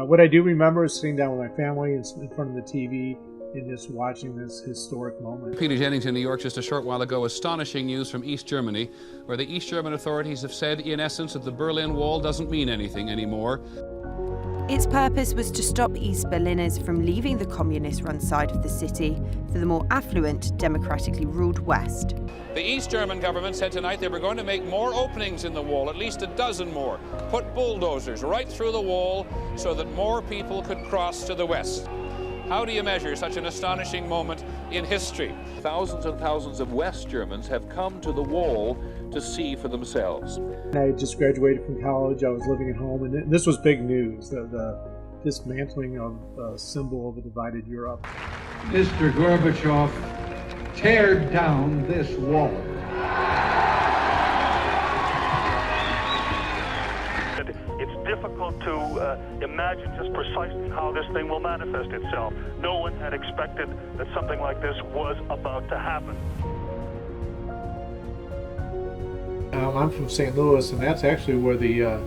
What I do remember is sitting down with my family in front of the TV and just watching this historic moment. Peter Jennings in New York just a short while ago. Astonishing news from East Germany, where the East German authorities have said, in essence, that the Berlin Wall doesn't mean anything anymore. Its purpose was to stop East Berliners from leaving the communist-run side of the city for the more affluent, democratically ruled West. The East German government said tonight they were going to make more openings in the wall, at least a dozen more. Put bulldozers right through the wall so that more people could cross to the west. How do you measure such an astonishing moment in history? Thousands and thousands of West Germans have come to the wall to see for themselves. I just graduated from college. I was living at home, and this was big news, the dismantling of a symbol of a divided Europe. Mr. Gorbachev, tear down this wall. It's difficult to imagine just precisely how this thing will manifest itself. No one had expected that something like this was about to happen. I'm from St. Louis, and that's actually where the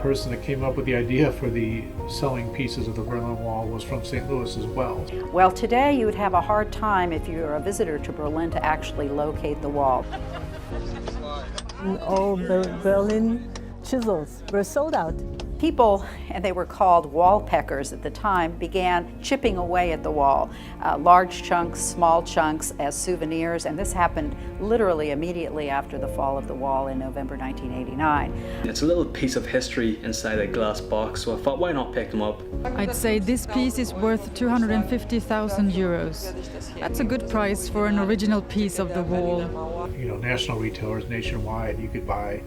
person that came up with the idea for the selling pieces of the Berlin Wall was from St. Louis as well. Well, today you would have a hard time if you're a visitor to Berlin to actually locate the wall. All Berlin chisels were sold out. People, and they were called wall peckers at the time, began chipping away at the wall. Large chunks, small chunks as souvenirs, and this happened literally immediately after the fall of the wall in November 1989. It's a little piece of history inside a glass box, so I thought, why not pick them up? I'd say this piece is worth 250,000 euros. That's a good price for an original piece of the wall. You know, national retailers nationwide, you could buy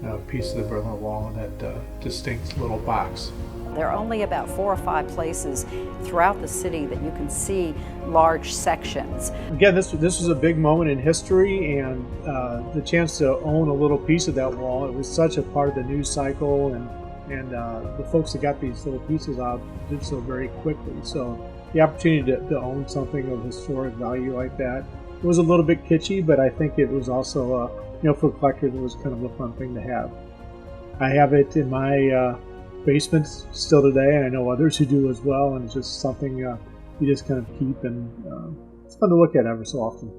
a piece of the Berlin Wall in that distinct little box. There are only about 4 or 5 places throughout the city that you can see large sections. Again, this was a big moment in history, and the chance to own a little piece of that wall, it was such a part of the news cycle, and the folks that got these little pieces out did so very quickly. So the opportunity to own something of historic value like that, it was a little bit kitschy, but I think it was also you know, for collectors, it was kind of a fun thing to have. I have it in my basement still today, and I know others who do as well, and it's just something you just kind of keep, and it's fun to look at ever so often.